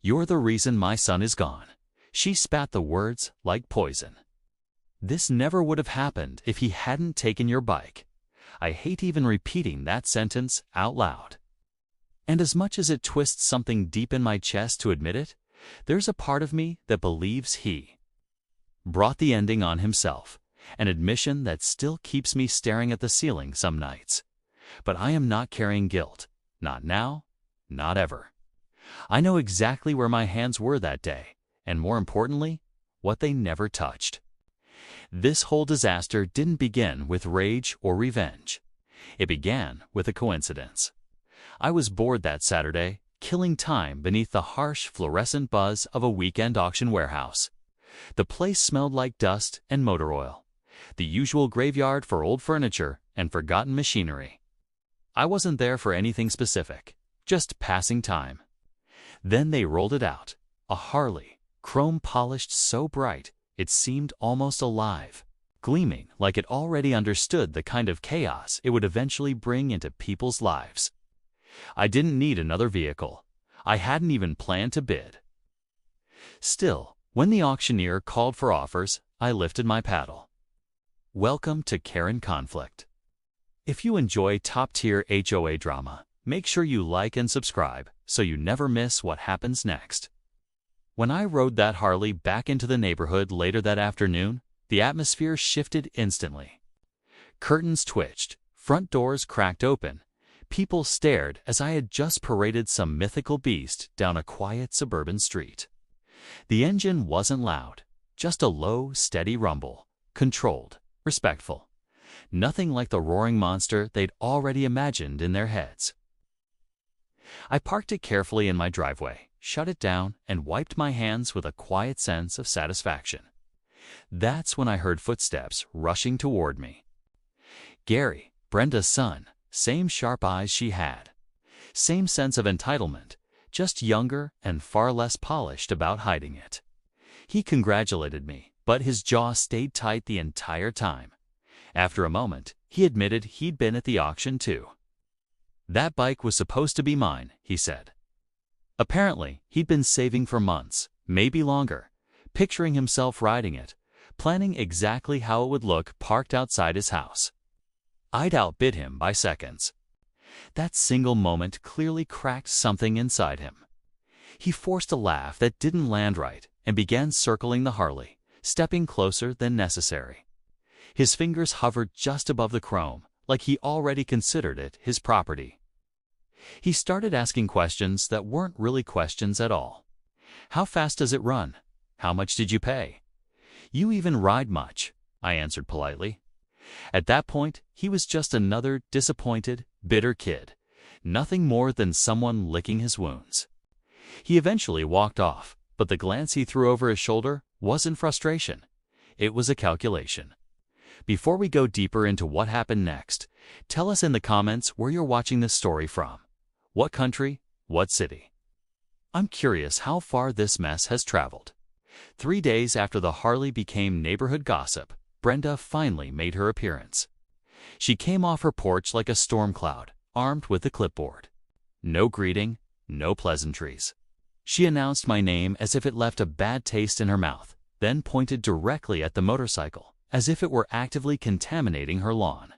"You're the reason my son is gone." She spat the words like poison. "This never would have happened if he hadn't taken your bike." I hate even repeating that sentence out loud. And as much as it twists something deep in my chest to admit it, there's a part of me that believes he brought the ending on himself, an admission that still keeps me staring at the ceiling some nights. But I am not carrying guilt. Not now, not ever. I know exactly where my hands were that day, and more importantly, what they never touched. This whole disaster didn't begin with rage or revenge. It began with a coincidence. I was bored that Saturday, killing time beneath the harsh fluorescent buzz of a weekend auction warehouse. The place smelled like dust and motor oil, the usual graveyard for old furniture and forgotten machinery. I wasn't there for anything specific, just passing time. Then they rolled it out, a Harley, chrome-polished so bright it seemed almost alive, gleaming like it already understood the kind of chaos it would eventually bring into people's lives. I didn't need another vehicle. I hadn't even planned to bid. Still, when the auctioneer called for offers, I lifted my paddle. Welcome to Karen Conflict. If you enjoy top-tier HOA drama, make sure you like and subscribe so you never miss what happens next. When I rode that Harley back into the neighborhood later that afternoon, the atmosphere shifted instantly. Curtains twitched, front doors cracked open. People stared as I had just paraded some mythical beast down a quiet suburban street. The engine wasn't loud, just a low, steady rumble, controlled, respectful. Nothing like the roaring monster they'd already imagined in their heads. I parked it carefully in my driveway, shut it down, and wiped my hands with a quiet sense of satisfaction. That's when I heard footsteps rushing toward me. Gary, Brenda's son, same sharp eyes she had. Same sense of entitlement, just younger and far less polished about hiding it. He congratulated me, but his jaw stayed tight the entire time. After a moment, he admitted he'd been at the auction too. "That bike was supposed to be mine," he said. Apparently, he'd been saving for months, maybe longer, picturing himself riding it, planning exactly how it would look parked outside his house. I'd outbid him by seconds. That single moment clearly cracked something inside him. He forced a laugh that didn't land right and began circling the Harley, stepping closer than necessary. His fingers hovered just above the chrome, like he already considered it his property. He started asking questions that weren't really questions at all. "How fast does it run? How much did you pay? You even ride much?" I answered politely. At that point, he was just another disappointed, bitter kid, nothing more than someone licking his wounds. He eventually walked off, but the glance he threw over his shoulder wasn't frustration. It was a calculation. Before we go deeper into what happened next, tell us in the comments where you're watching this story from. What country? What city? I'm curious how far this mess has traveled. 3 days after the Harley became neighborhood gossip, Brenda finally made her appearance. She came off her porch like a storm cloud, armed with a clipboard. No greeting, no pleasantries. She announced my name as if it left a bad taste in her mouth, then pointed directly at the motorcycle, as if it were actively contaminating her lawn.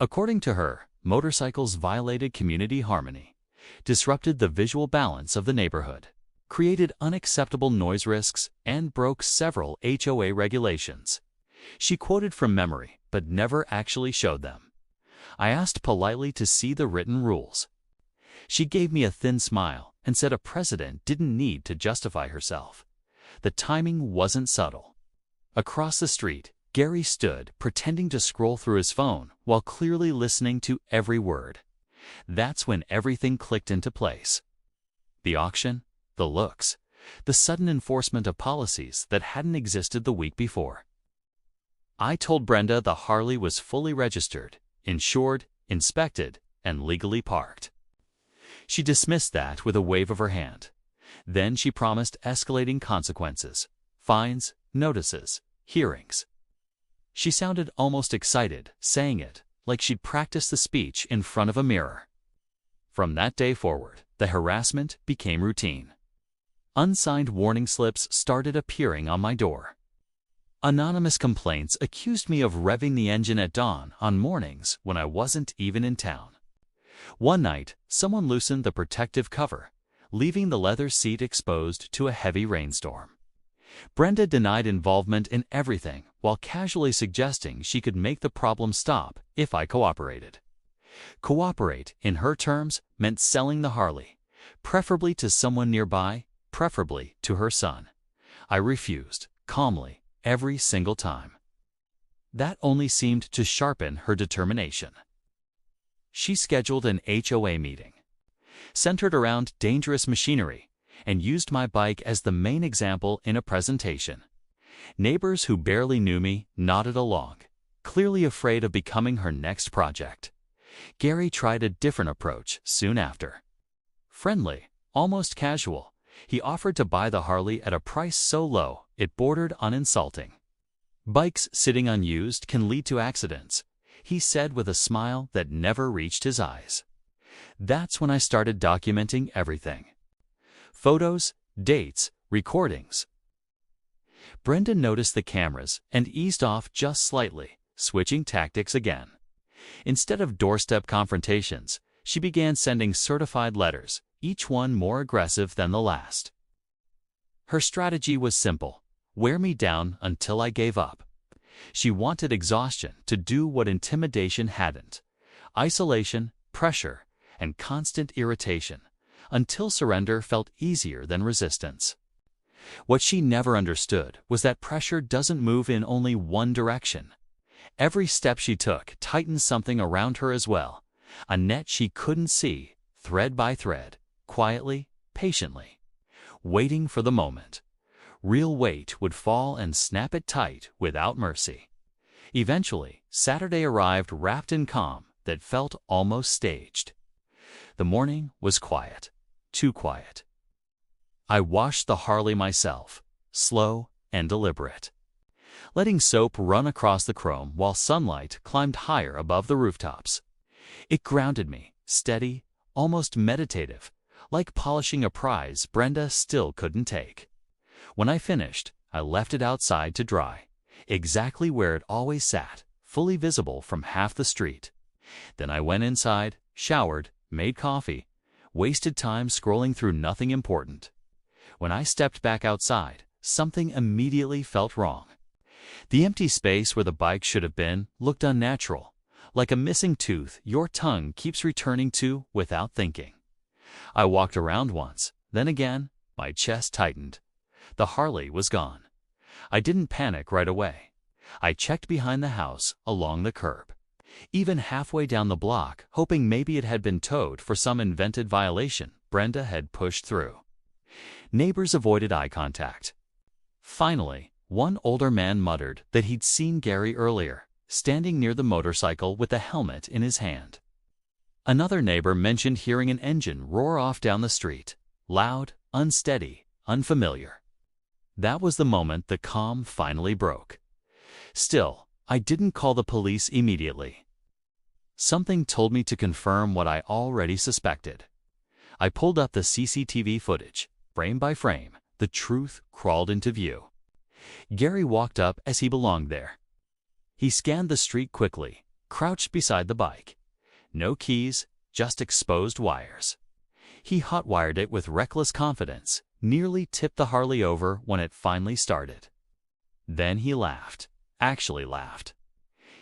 According to her, motorcycles violated community harmony, disrupted the visual balance of the neighborhood, created unacceptable noise risks, and broke several HOA regulations. She quoted from memory, but never actually showed them. I asked politely to see the written rules. She gave me a thin smile and said a president didn't need to justify herself. The timing wasn't subtle. Across the street, Gary stood, pretending to scroll through his phone while clearly listening to every word. That's when everything clicked into place. The auction, the looks, the sudden enforcement of policies that hadn't existed the week before. I told Brenda the Harley was fully registered, insured, inspected, and legally parked. She dismissed that with a wave of her hand. Then she promised escalating consequences, fines, notices, hearings. She sounded almost excited, saying it like she'd practiced the speech in front of a mirror. From that day forward, the harassment became routine. unsigned warning slips started appearing on my door. Anonymous complaints accused me of revving the engine at dawn on mornings when I wasn't even in town. One night, someone loosened the protective cover, leaving the leather seat exposed to a heavy rainstorm. Brenda denied involvement in everything while casually suggesting she could make the problem stop if I cooperated. Cooperate, in her terms, meant selling the Harley, preferably to someone nearby, preferably to her son. I refused, calmly, every single time. That only seemed to sharpen her determination. She scheduled an HOA meeting, centered around dangerous machinery, and used my bike as the main example in a presentation. Neighbors who barely knew me nodded along, clearly afraid of becoming her next project. Gary tried a different approach soon after. Friendly, almost casual, he offered to buy the Harley at a price so low it bordered on insulting. Bikes sitting unused can lead to accidents, he said with a smile that never reached his eyes. That's when I started documenting everything. Photos, dates, recordings. Brenda noticed the cameras and eased off just slightly, switching tactics again. Instead of doorstep confrontations, she began sending certified letters, each one more aggressive than the last. Her strategy was simple: wear me down until I gave up. She wanted exhaustion to do what intimidation hadn't: isolation, pressure, and constant irritation, until surrender felt easier than resistance. What she never understood was that pressure doesn't move in only one direction. Every step she took tightened something around her as well, a net she couldn't see, thread by thread, quietly, patiently, waiting for the moment. Real weight would fall and snap it tight without mercy. Eventually, Saturday arrived wrapped in calm that felt almost staged. The morning was quiet, too quiet. I washed the Harley myself, slow and deliberate, letting soap run across the chrome while sunlight climbed higher above the rooftops. It grounded me, steady, almost meditative, like polishing a prize Brenda still couldn't take. When I finished, I left it outside to dry, exactly where it always sat, fully visible from half the street. Then I went inside, showered, made coffee, wasted time scrolling through nothing important. When I stepped back outside, something immediately felt wrong. The empty space where the bike should have been looked unnatural, like a missing tooth your tongue keeps returning to without thinking. I walked around once, then again, my chest tightened. The Harley was gone. I didn't panic right away. I checked behind the house, along the curb, even halfway down the block, hoping maybe it had been towed for some invented violation Brenda had pushed through. Neighbors avoided eye contact. Finally, one older man muttered that he'd seen Gary earlier, standing near the motorcycle with a helmet in his hand. Another neighbor mentioned hearing an engine roar off down the street, loud, unsteady, unfamiliar. That was the moment the calm finally broke. Still, I didn't call the police immediately. Something told me to confirm what I already suspected. I pulled up the CCTV footage. Frame by frame, the truth crawled into view. Gary walked up as he belonged there. He scanned the street quickly, crouched beside the bike. No keys, just exposed wires. He hot-wired it with reckless confidence, nearly tipped the Harley over when it finally started. Then he laughed, actually laughed.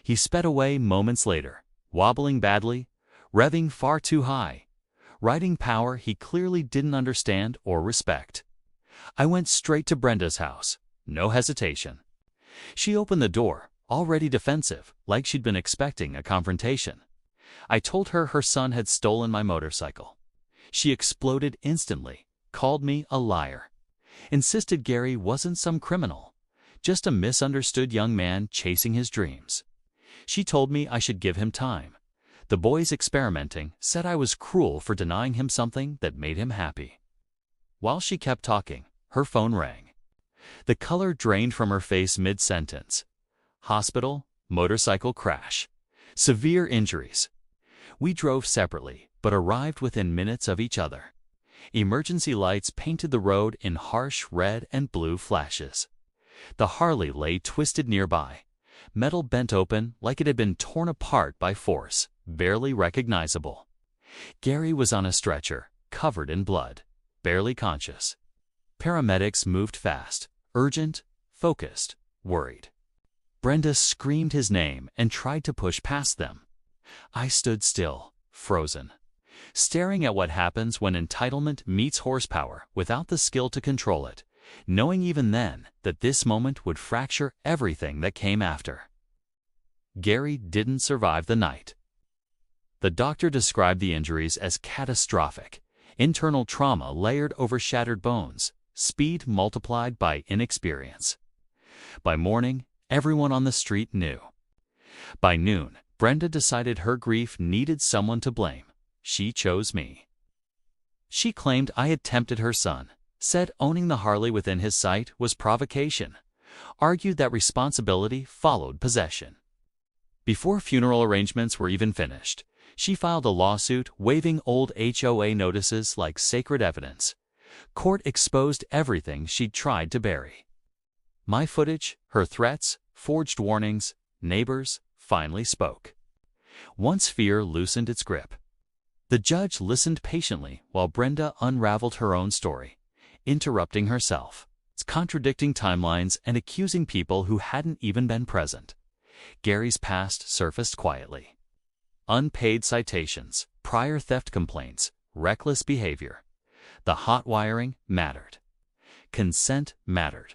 He sped away moments later, wobbling badly, revving far too high, riding power he clearly didn't understand or respect. I went straight to Brenda's house, no hesitation. She opened the door, already defensive, like she'd been expecting a confrontation. I told her her son had stolen my motorcycle. She exploded instantly, called me a liar, insisted Gary wasn't some criminal, just a misunderstood young man chasing his dreams. She told me I should give him time. The boy's experimenting, said I was cruel for denying him something that made him happy. While she kept talking, her phone rang. The color drained from her face mid-sentence. Hospital, motorcycle crash, severe injuries. We drove separately, but arrived within minutes of each other. Emergency lights painted the road in harsh red and blue flashes. The Harley lay twisted nearby, metal bent open like it had been torn apart by force, barely recognizable. Gary was on a stretcher, covered in blood, barely conscious. Paramedics moved fast, urgent, focused, worried. Brenda screamed his name and tried to push past them. I stood still, frozen, staring at what happens when entitlement meets horsepower without the skill to control it, knowing even then that this moment would fracture everything that came after. Gary didn't survive the night. The doctor described the injuries as catastrophic, internal trauma layered over shattered bones, speed multiplied by inexperience. By morning, everyone on the street knew. By noon, Brenda decided her grief needed someone to blame. She chose me. She claimed I had tempted her son, said owning the Harley within his sight was provocation, argued that responsibility followed possession. Before funeral arrangements were even finished, she filed a lawsuit waiving old HOA notices like sacred evidence. Court exposed everything she'd tried to bury. My footage, her threats, forged warnings, neighbors finally spoke. Once fear loosened its grip. The judge listened patiently while Brenda unraveled her own story, interrupting herself, contradicting timelines and accusing people who hadn't even been present. Gary's past surfaced quietly. Unpaid citations, prior theft complaints, reckless behavior. The hot wiring mattered. Consent mattered.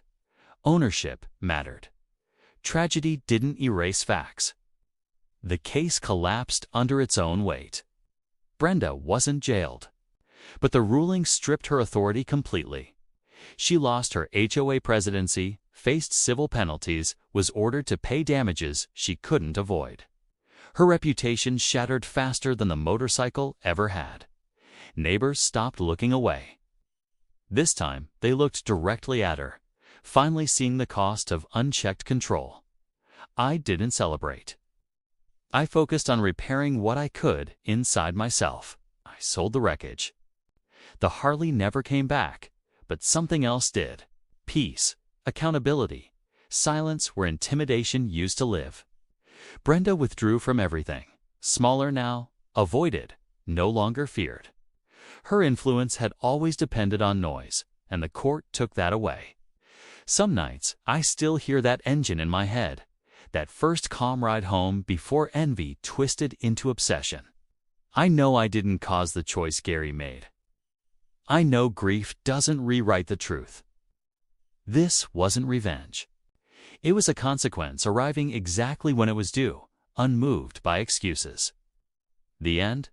Ownership mattered. Tragedy didn't erase facts. The case collapsed under its own weight. Brenda wasn't jailed, but the ruling stripped her authority completely. She lost her HOA presidency, faced civil penalties, was ordered to pay damages she couldn't avoid. Her reputation shattered faster than the motorcycle ever had. Neighbors stopped looking away. This time, they looked directly at her, finally seeing the cost of unchecked control. I didn't celebrate. I focused on repairing what I could inside myself. I sold the wreckage. The Harley never came back, but something else did. Peace, accountability, silence where intimidation used to live. Brenda withdrew from everything. Smaller now, avoided, no longer feared. Her influence had always depended on noise, and the court took that away. Some nights, I still hear that engine in my head, that first calm ride home before envy twisted into obsession. I know I didn't cause the choice Gary made. I know grief doesn't rewrite the truth. This wasn't revenge. It was a consequence arriving exactly when it was due, unmoved by excuses. The end?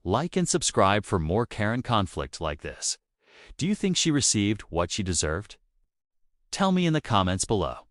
Like and subscribe for more Karen conflict like this. Do you think she received what she deserved? Tell me in the comments below.